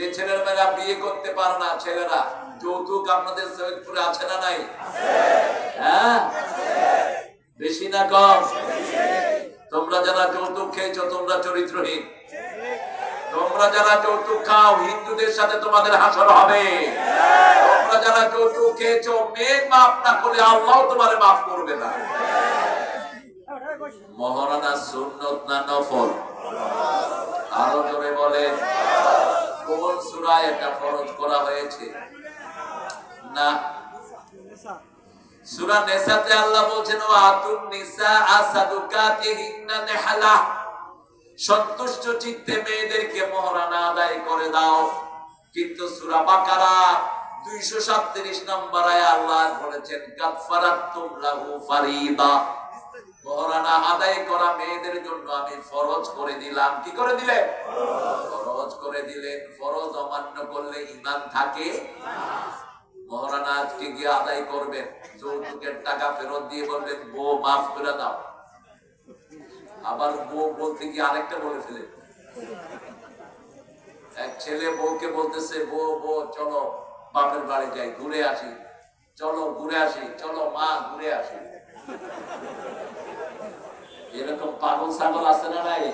যে ছেলেরা বিয়ে করতে পারে না, ছেলেরা যৌতুক আপনাদের সৈয়দপুরে আছে না নাই? হ্যাঁ, বেশি না কম? তোমরা যারা যৌতুক খেয়েছো তোমরা চরিত্রহীন। তোমরা যারা যৌতুক খাও হিন্দুদের সাথে তোমাদের হাসর হবে। তোমরা যারা যৌতুক খেয়েছো মেয়ে মাফ না করলে আল্লাহ তোমারে মাফ করবে না। মহারানা সুন্নত না নফল? আরো জোরে বলে। কোন সূরায় এটা ফরজ করা হয়েছে? না, সূরা নিসাতে আল্লাহ বলেন আতুন নিসা আসাদুকাতিহিন্না নিহলা, সন্তুষ্ট চিত্তে মেয়েদেরকে মোহরানা আদায় করে দাও। কিন্তু সূরা বাকারা 237 নম্বর আয়াতে আল্লাহ বলেছেন কাফারাতুম লাহু ফারিদা, মোহরানা আদায় করা মেয়েদের জন্য আমি ফরজ করে দিলাম। কি করে দিলেন? ফরজ করে দিলেন। ফরজ অমান্য করলে ঈমান থাকে না। মোহরানা আজকে গিয়ে আদায় করবেন, যৌতুকের টাকা ফেরত দিয়ে বলবেন বউ মাফ করে দাও। আবার বউ বলতে গিয়ে আরেকটা বলে ফেলেন। এক ছেলে বউকে বলতেছে বউ বউ চলো বাপের বাড়ি যাই, ঘুরে আসি, চলো ঘুরে আসি, চলো মা ঘুরে আসি। এরকম পাগল ছাগল আছে না নাই?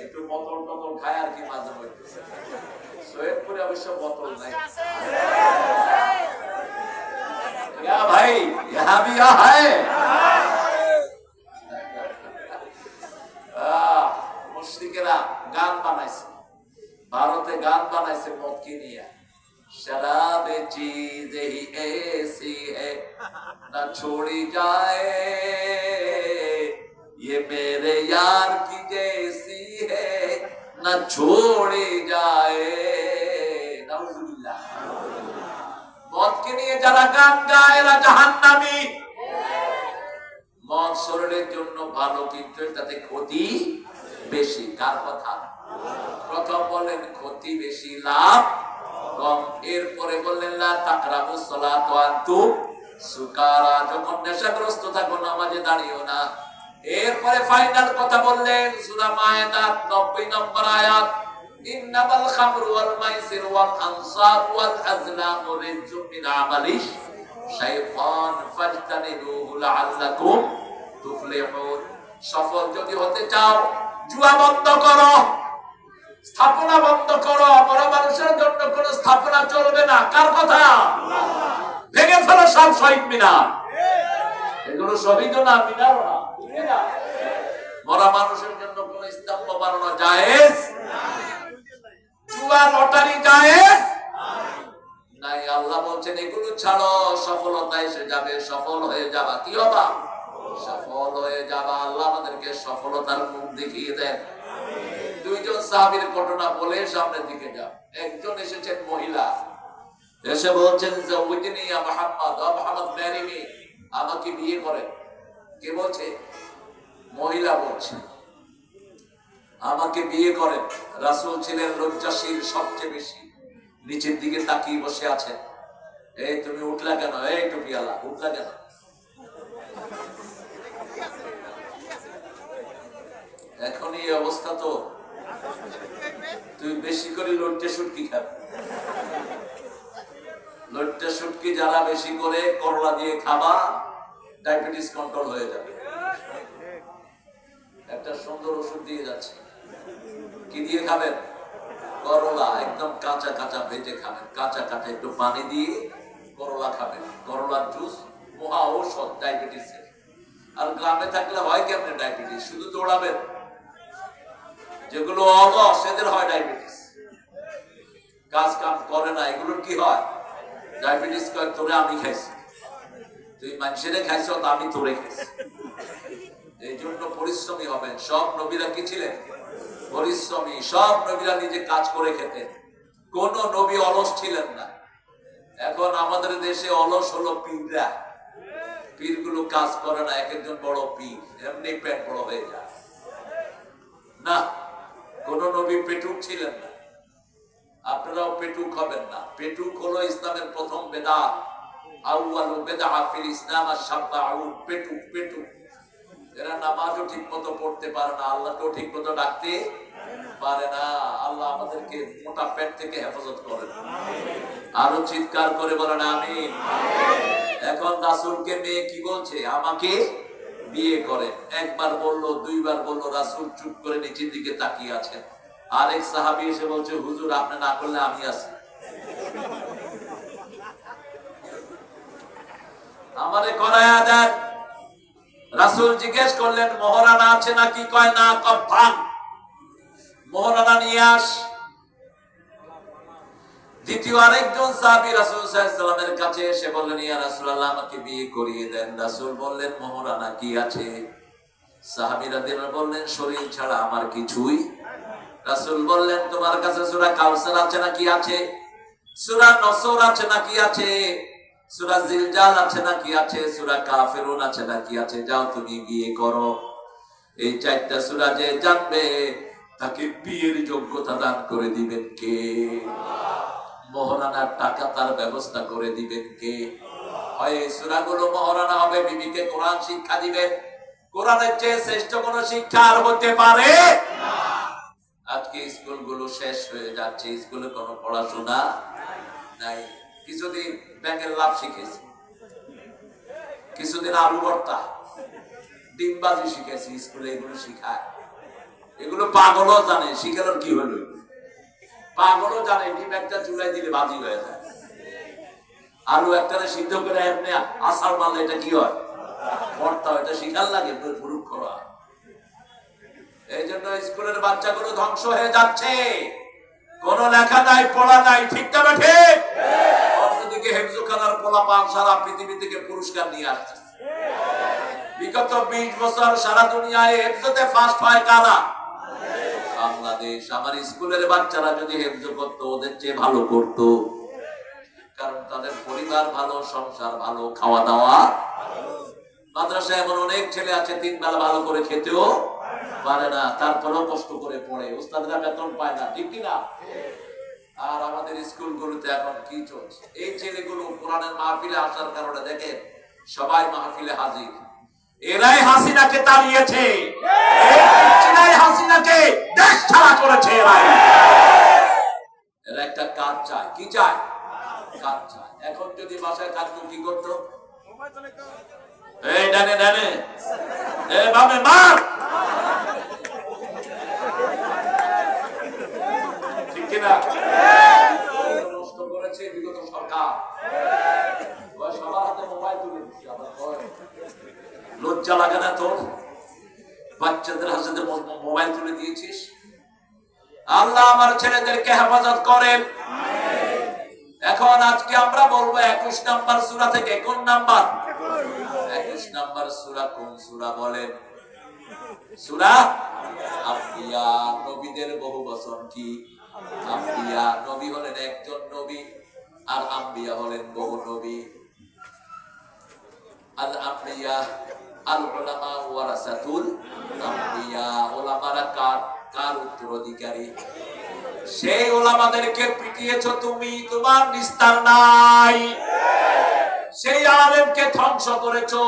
একটু বোতল টতল খায় আর কি মাঝে মধ্যে। সৈয়দপুরে অবশ্য বোতল নাই। ভাই ইহা ভি হ্যায়। মুশরিকেরা গান বানাইছে, ভারতে গান বানাইছে মদকে নিয়ে। শরাবে চীজ হি ऐसी है না छोड़ी जाए, ये मेरे यार की जैसी है ना छोड़ी जाए। नाउजुबिल्लाह। মদকে নিয়ে যারা গান গায় এরা জাহান্নামী। মদ শরীরের জন্য ভালো কিন্তু তাতে ক্ষতি বেশি। কার কথা? প্রথম বললেন ক্ষতি বেশি লাভ কম। এরপরে বললেন লা তাকরাবুস সালাত ওয়া আনতুম সুকারা, যখন নেশাগ্রস্ত থাকো নামাজে দাঁড়িও না। এরপরে ফাইনাল কথা বললেন সূরা মায়েদা 90 নম্বর আয়াত ইন্নামাল খামরু ওয়াল মাইসির ওয়াল আনসাব ওয়াল আজলামু রিজসুম মিন আমালিশ শাইতান ফাজতানিবুহু লাআল্লাকুম তুফলিহুন। সফল যদি হতে চাও জুয়া বন্ধ করো, স্থাপনা বন্ধ করো। বড় মানুষের জন্য কোন স্থাপনা চলবে না। কার কথা? ভেঙে ফেলো সব শহীদ মিনার। এগুলো শহীদ না, মিনার না। মরা মানুষের জন্য কোন স্তম্ভ বানানো জায়েজ জুয়া লটারি জায়েজ নাই। আল্লাহ বলছেন এগুলো ছাড়ো, সফলতা এসে যাবে, সফল হয়ে যাবা। কি হবা? সফল হয়ে যাবা। আল্লাহ আমাদেরকে সফলতার মুখ দেখিয়ে দেন। দুইজন সাহাবীর ঘটনা বলে সামনের দিকে যাও। একজন এসেছেন মহিলা, এসে বলছেন জাওয়াজনি ইয়া মুহাম্মদ, ও মুহাম্মদ ম্যারি মি, আমাকে বিয়ে করেন। কে বলছে? মহিলা বলছে আমাকে বিয়ে করেন। রাসূল ছিলেন লজ্জাশীল সবচেয়ে বেশি, নিচের দিকে তাকিয়ে বসে আছেন। এই তুমি উঠলা কেন? এই টুপিওয়ালা উঠলা কেন? এখন এই অবস্থা তো তুই বেশি করে লজ্জা শুটকি খাবে। লজ্জা শুটকি যারা বেশি করে করলা দিয়ে খাবা ডায়াবেটিস কন্ট্রোল হয়ে যাবে। একটা সুন্দর ওষুধ দিয়ে যাচ্ছে। কি দিয়ে খাবেন? করলা একদম কাঁচা কাঁচা ভেজে খাবেন। কাঁচা কাঁচা একটু পানি দিয়ে করলা খাবেন। করলার জুস মহা ঔষধ ডায়াবেটিসের। আর গ্রামে থাকলে হয় কেমনে ডায়াবেটিস? শুধু দৌড়াবেন। যেগুলো অলস এদের হয় ডায়াবেটিস, কাজ কাম করে না, এগুলোর কি হয়? ডায়াবেটিস। কয় তোরে আমি খাইছি, তুই মানুষের খাইছ, আমি তোরে খাইছি। এই জন্য পরিশ্রমী হবেন। সব নবীরা কি ছিলেন? পরিশ্রমী। সব নবীরা নিজে কাজ করে খেতেন। কোন নবী অলস ছিলেন না। এখন আমাদের দেশে অলস হলো পীররা। পীরগুলো কাজ করে না। এক একজন বড় পীর, এমনি পেট বড় হয়ে যায় না। কোন নবী পেটুক ছিলেন না। আপনারাও পেটুক হবেন না। পেটুক হলো ইসলামের প্রথম বেদাত। আউয়ালু বিদআ ফিল ইসলাম আশ-শাফাউ। পেটুক পেটুক। এরা নামাজও ঠিক মতো পড়তে পারে না, আল্লাহকেও ঠিক মতো ডাকতে পারে না। আল্লাহ আমাদেরকে মোটা পেট থেকে হেফাজত করেন। আরো চিৎকার করে বলেন আমিন। এখন রাসূলকে মেয়ে কি বলছে? আমাকে বিয়ে করে। একবার বললো, দুইবার বললো, রাসূল চুপ করে নিচের দিকে তাকিয়ে আছেন। আরেক সাহাবী এসে বলছে, হুজুর আপনি না করলে আমি আছি, আমারে করায়া দেন। রাসূল জিজ্ঞেস করলেন মোহরানা আছে নাকি? কয় না। ভাগ, মোহরানা নিয়ে আস। দ্বিতীয় আরেকজন সাহাবী রাসূল সাল্লাল্লাহু আলাইহি ওয়াসাল্লামের কাছে এসে বললেন, ইয়া রাসূলুল্লাহ আমাকে বিয়ে করিয়ে দেন। রাসূল বললেন মোহরানা কি আছে? সাহাবীরা বললেন শরীর ছাড়া আমার কিছুই। রাসূল বললেন তোমার কাছে সূরা কাউসার আছে নাকি? আছে। সূরা নসর আছে নাকি? আছে। সূরা জিলজাল আছে নাকি? আছে। সূরা কাফিরুন আছে নাকি? আছে। যাও তুমি বিয়ে করো। এই চারটা সূরা যে জানবে তাকে বিয়ের যোগ্যতা দান করে দিবেন কে? মোহরানার টাকা তার ব্যবস্থা করে দিবেন কে? হয় সূরাগুলো মোহরানা হবে, বিবিকে কোরআন শিক্ষা দিবেন। কোরআনের চেয়ে শ্রেষ্ঠ কোন শিক্ষা আর হতে পারে না। আজকে স্কুলগুলো শেষ হয়ে যাচ্ছে, স্কুলে কোনো পড়াশোনা নাই। কিছুদিন ব্যাংকের লাভ শিখেছি, কিছুদিন আলু ভর্তা, ডিমবাজি শিখেছি। স্কুলে এগুলো শিখায়। এগুলো পাগলও জানে, শিখানোর কি হলো? পাগলও জানে ডিম একটা চুলায় দিলে বাজি হয়ে যায়। আলু একটা সিদ্ধ করে এমনি আসার মারলে এটা কি হয়? ভর্তা। এটা শিখার লাগে মূর্খ করা। এই জন্য স্কুলের বাচ্চাগুলো ধ্বংস হয়ে যাচ্ছে। কোন লেখা নাই, পড়া নাই, ঠিক না ঠিক? অন্যদিকে হেফজুখানার পোলাপান সারা পৃথিবী থেকে পুরস্কার নিয়ে আসছে। বিগত 20 বছর সারা দুনিয়ায় হেফজতে ফার্স্ট হয় কারা? বাংলাদেশ। আমার স্কুলের বাচ্চারা যদি হেফজ করতো ওদের চেয়ে ভালো করতো, কারণ তাদের পরিবার ভালো, সংসার ভালো, খাওয়া দাওয়া। মাদ্রাসায় এমন অনেক ছেলে আছে 3 বেলা ভালো করে খেতেও পারে না, তারপরেও কষ্ট করে পড়ে। উস্তাদরা বেতন পায় না, ঠিক কিনা? আর আমাদের স্কুলগুলোতে এখন কি চলছে? এই ছেলেগুলো কোরআনের মাহফিলে আসার কারণে দেখেন সবাই মাহফিলে হাজির। এরাই হাসিনাকে তাড়িয়েছে, এরাই হাসিনাকে দেশ ছাড়া করেছে। এরা একটা কাজ চায়। কি চায়? কাজ চায়। এখন যদি বাসায় থাকতো কি করতো? এই ডানে ডানে, এ বামে মার, ঠিক কিনা? নষ্ট করেছে বিগত সরকার। সবার হাতে মোবাইল তুলে দিচ্ছে। লজ্জা লাগে না তোর? বাচ্চাদের হাতে মোবাইল তুলে দিয়েছিস। আল্লাহ আমার ছেলেদেরকে হেফাজত করেন। এখন আজকে আমরা বলবো 21 নাম্বার সূরা থেকে। কোন নাম্বার? 21 নাম্বার সূরা কোন সূরা বলেন? সূরা আম্বিয়া। নবীদের বহু বচন কি? আম্বিয়া। নবী হলেন একজন নবী, আর আম্বিয়া হলেন বহু নবী। আল আম্বিয়া আল উলামা ওয়ারাসাতুল আম্বিয়া। উলামারা কার উত্তরাধিকারী? সেই ওলামাদেরকে পিটিয়েছো তুমি, তোমার নিস্তার নাই। সেই আলেমকে ধ্বংস করেছো,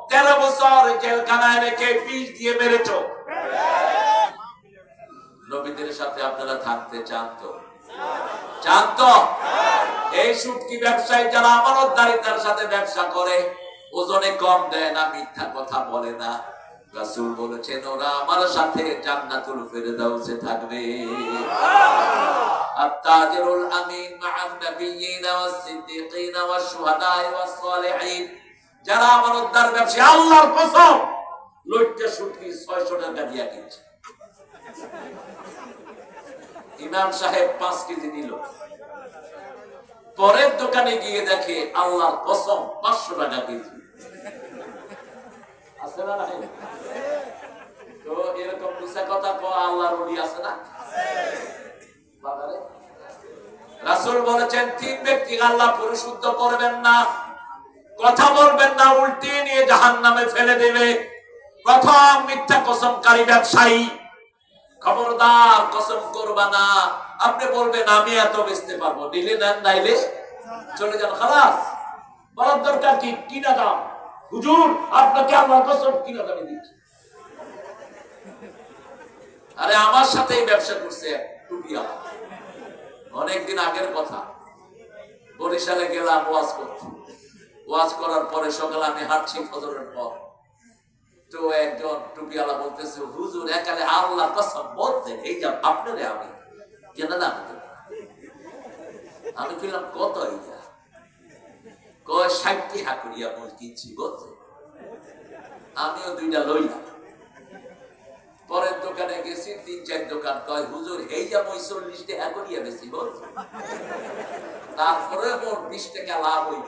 13 বছর জেলখানায় রেখে বিষ দিয়ে মেরেছো। নবীদের সাথে আপনারা থাকতে চান তো? চান তো? এই সুটকি ব্যবসায়ী যারা আমানতদারিতার সাথে ব্যবসা করে, ওজনে কম দেয় না, মিথ্যা কথা বলে না, রাসূল বলেছেন ওরা আমার সাথে জান্নাতুল ফেরদাউসে থাকবে। আত-তাজিরুল আমিন মা'আন নাবিয়্যিনা ওয়াস-সিদ্দীকিনা ওয়াশ-শুহাদা'i ওয়াস-সালিহিন। যারা আমানতদার ব্যবসায়ী, আল্লাহর কসম লইট্টা সুটকি 600 টাকা দিয়া কিনছে। ইমাম সাহেব 5 কেজি নিল, পরের দোকানে গিয়ে দেখে আল্লাহর কসম 500 টাকা কেজি। আছে না নাই? তো এরকম মিছা কথা কওয়া আল্লাহর ওলি আছে না? বাবারে, রাসূল বলেছেন 3 ব্যক্তি আল্লাহ পরিশুদ্ধ করবেন না, কথা বলবেন না, উল্টে নিয়ে জাহান্নামে ফেলে দেবে। প্রথম মিথ্যা কসমকারী ব্যবসায়ী। খবরদার কসম করবা না। আপনি বলবেন আমি এত বেচতে পারবো, নিলে নেন, নাইলে চলে যান, খালাস। বলার দরকার কি? কিনা দাম। হুজুর আপনাকে আল্লাহর কসম কিনা দামে দিচ্ছি। আরে আমার সাথেই ব্যবসা করছে টুপিওয়ালা। অনেকদিন আগের কথা, বরিশালে গেলাম ওয়াজ করতে। ওয়াজ করার পরে সকালে আমি হাঁটছি ফজরের পর, তো একজন টুপিওয়ালা বলতেছে, হুজুর একালে আল্লাহর কসম বলতেন এই যে আপনারে আমি কেন না আমি বললাম কত এইটা? কয় 60 হাকুরিয়া মূল কিনছি বলছে। আমিও 2টা লইলাম। পরের দোকানে গেছি, 3-4 দোকান, কয় হুজুর এই যে 40 টাকা করিয়া বেশি বলছে। তারপরে মোট 20 টাকা লাভ হইল।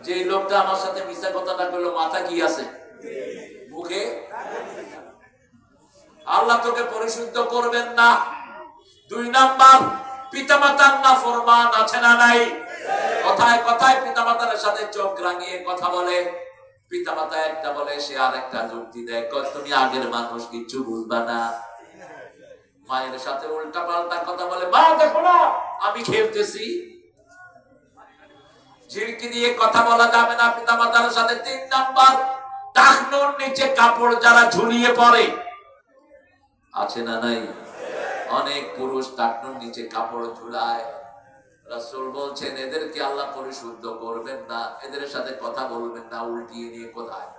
যে লোকটা আমার সাথে মিশা কথাটা করলো, মাথা কি আছে মুখে? আল্লাহ তোকে পরিশুদ্ধ করবেন না। 2 নাম্বার, পিতামাতার নাফরমান আছে না নাই? কথায় কথায় পিতামাতার সাথে চোখ রাঙিয়ে কথা বলে। পিতামাতা একটা বলে, সে আর একটা যুক্তি দেয়, তুমি আগের মানুষ, কিছু বুঝবা না। মায়ের সাথে উল্টা পাল্টা কথা বলে, মা দেখো না আমি খেলতেছি। ঝিড়কি দিয়ে কথা বলা যাবে না পিতামাতার সাথে। 3 নাম্বার, টাকনোর নিচে কাপড় যারা ঝুলিয়ে পড়ে আছে না নাই? অনেক পুরুষ টাকনোর নিচে কাপড় ঝুলায়। রাসূল বলছেন এদেরকে আল্লাহ পরিশুদ্ধ করবেন না, এদের সাথে কথা বলবেন না। উল্টিয়ে নিয়ে কোথায়?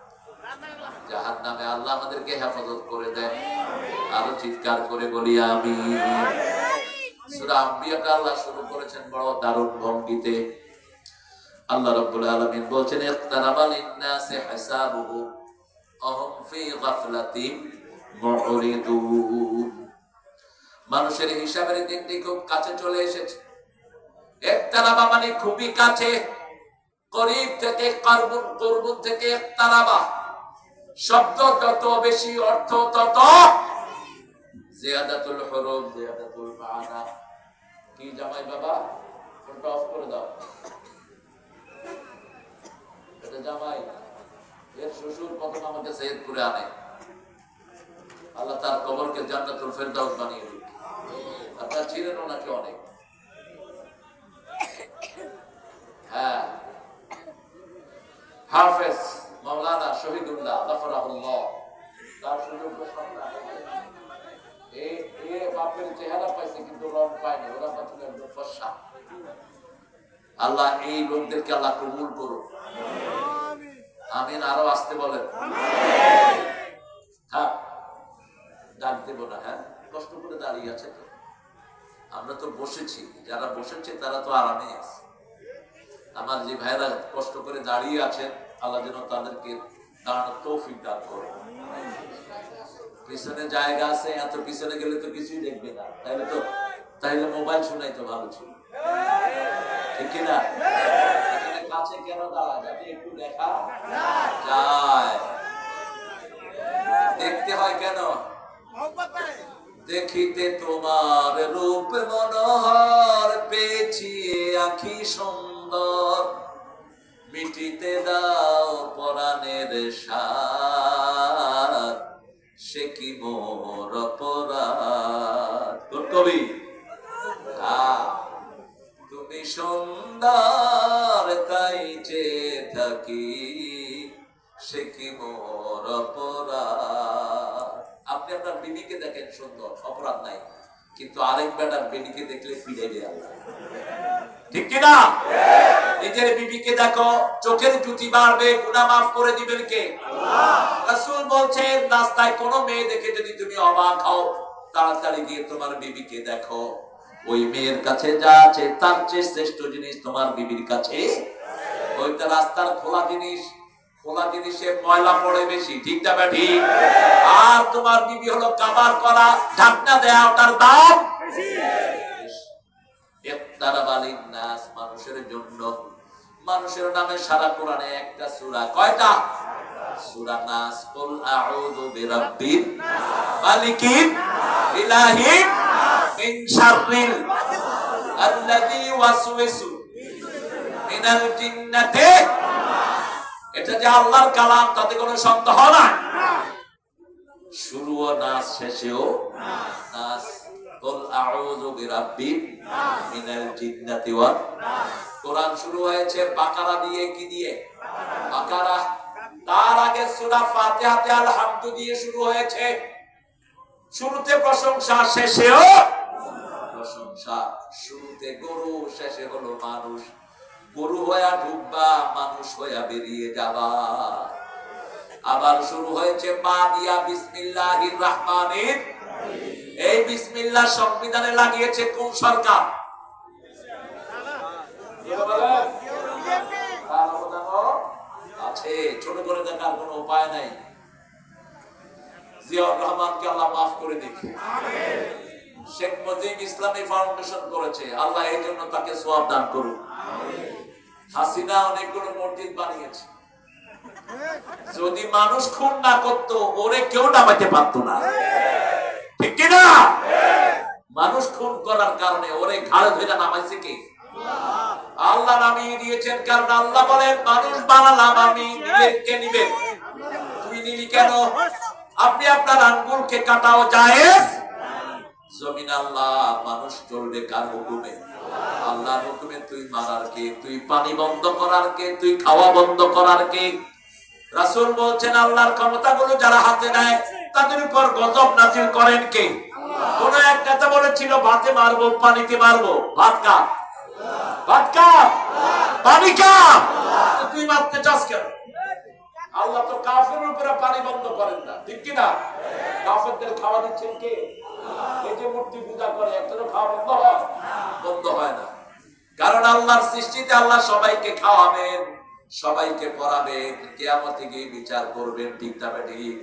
জাহান্নামে। আল্লাহ আমাদেরকে হেফাজত করে দেন। আরো চিৎকার করে বলি আমিন। সূরা আম্বিয়াকে আল্লাহ শুরু করেছেন বড় দারুণ ভঙ্গিতে। আল্লাহ রাব্বুল আলামিন বলছেন, ইকতারাবা লিন-নাসি হিসাবুহুম ওয়া হুম ফি গাফলাতিন মুরিদুন। মানুষের হিসাবের দিনটি খুব কাছে চলে এসেছে। ইকতারাবা মানে খুবই কাছে। করিব থেকে কুরব থেকে ইকতারাবা শব্দ যত বেশি অর্থ তত জিয়াদাতুল হুরুফ, জিয়াদাতুল মানা। কি জামাই বাবা, ফোনটা অফ করে দাও। এটা জামাই, এর শ্বশুর প্রথম আমাকে সৈয়দপুরে আনে। আল্লাহ তার কবরকে জান্নাতুল ফেরদাউস বানিয়ে দিন। আপনারা ছিলেন ওনাকে অনেক। হ্যাঁ, হাফেজ মাওলানা শহীদুল্লাহ গফরাহুল্লাহ, তার সুযোগ্য সন্তান। এই বাপের চেহারা পাইছে কিন্তু রং পায়নি। ওরা পাচ্ছিল একদম ফর্সা। আল্লাহ এই লোকদেরকে আল্লাহ কবুল করুন। আমিন। আরো আসতে বলেন। থাক, ডাক দেব না। হ্যাঁ, কষ্ট করে দাঁড়িয়ে আছে তো। আমরা তো বসেছি, যারা বসেছে তারা তো আরামে আছে। আমার যে ভাইরা কষ্ট করে দাঁড়িয়ে আছেন, আল্লাহ যেন তাদেরকে দাঁড়ানোর তৌফিক দান করে। পিছনে জায়গা আছে, এত পিছনে গেলে তো কিছুই দেখবে না। তাইলে মোবাইল শোনাই তো ভালো ছিল, ঠিক কিনা? কাছে কেন দাঁড়া যাবে? একটু দেখা যায়, দেখতে হয় কেন? দেখিতে তোমার রূপ মনোহর, পেয়েছি আঁখি সুন্দর, মিটিতে দাও পরাণের সাথ, সে কি মোর অপরাধ। কোন কবি? তুমি সুন্দর তাই যে থাকি, সে কি মোর অপরাধ। আপনি আপনার বিবিকে দেখেন সুন্দর, অপরাধ নাই, কিন্তু আরেক বেটার বিবিকে দেখলে পিড়াইবে আল্লাহ, ঠিক কিনা? নিজের বিবিকে দেখো, চোখের জুতি বাড়বে, গুনাহ মাফ করে দিবেন কে? আল্লাহ। রাসূল বলছেন, রাস্তায় কোনো মেয়ে দেখে যদি তুমি অবাক হও, তাড়াতাড়ি গিয়ে তোমার বিবিকে দেখো। ওই মেয়ের কাছে যা আছে তার চেয়ে শ্রেষ্ঠ জিনিস তোমার বিবির কাছে। ওইটা রাস্তার খোলা জিনিস, খোলা জিনিসে ময়লা পড়ে বেশি, ঠিক না বেঠি? আর তোমার বিবি হলো কাভার করা, ঢাকনা দেয়া, ওটার দাম বেশি। ইফতারাবা লিন-নাস, মানুষের জন্য। মানুষের নামে সারা কোরআনে একটা সূরা। কয়টা? সূরা নাস। কুল আউযু বিরাব্বিন মালিকিন ইলাহিন মিন শাররিল আল্লাযী ওয়াসওয়াসু মিনাল জিন্নাতি। এটা যে আল্লাহর কালাম, তাতে কোনো সন্দেহ নাই। শুরুও নাস, শেষেও নাস। কুল আউযু বিরাব্বিন মিনাল জিন্নাতি ওয়ান নাস। কোরআন শুরু হয়েছে বাকারা দিয়ে। কি দিয়ে? বাকারা। তার আগে সূরা ফাতিহাতে আলহামদু দিয়ে শুরু হয়েছে। শুরুতে প্রশংসা, শেষেও প্রশংসা। শুরুতে গরু, শেষে হলো মানুষ। গরু হইয়া ঢুকবা, মানুষ হইয়া বেরিয়ে যাবা। আবার শুরু হয়েছে পা দিয়া বিসমিল্লাহির রহমানির। এই বিসমিল্লাহ সংবিধানে লাগিয়েছে কোন সরকার? আছে, ছোট করে দেখার কোন উপায় নাই। জিয়াউর রহমানকে আল্লাহ মাফ করে দেখি। শেখ মুজিব ইসলামী ফাউন্ডেশন করেছে, আল্লাহ এই জন্য তাকে সওয়াব দান করুন। হাসিনা অনেকগুলো মসজিদ বানিয়েছে। যদি মানুষ খুন না করতো, ওরে কেউ নামাইতে পারতো না, ঠিক কিনা? মানুষ খুন করার কারণে ওরে ঘাড়ে ধরে নামাইছে কে? আল্লাহ নামিয়ে দিয়েছেন। কারণ আল্লাহ বলেন, মানুষ বানালাম আমি, নিবে কে নিবে? তুই নিলি কেন? আপনি আপনার আঙ্গুলকে কাটাও জায়েজ। জমিন আল্লাহ, মানুষ চলবে কার হুকুমে? আল্লাহর হুকুমে। তুই মারার কে? তুই পানি বন্ধ করার কে? তুই খাওয়া বন্ধ করার কে? রাসূল বলছেন, আল্লাহর ক্ষমতাগুলো যারা হাতে নেয় তাদের উপর গজব নাযিল করেন কে? কোন এক নেতা বলেছিল, ভাতে মারবো, পানিতে মারবো। ভাত কা? ভাত কা? পানি কা? তুই মারতে চাস কেন? আল্লাহ তো কাফেরের উপরে পানি বন্ধ করেন না, ঠিক কিনা? কাফেরদের খাওয়া দিচ্ছেন কে? এই যে মূর্তি পূজা করে, একজনের খাওয়া বন্ধ হয়? বন্ধ হয় না। কারণ আল্লাহর সৃষ্টিতে আল্লাহ সবাইকে খাওয়াবেন, সবাইকে পড়াবেন, কিয়ামতে গিয়ে বিচার করবেন, ঠিক না ঠিক?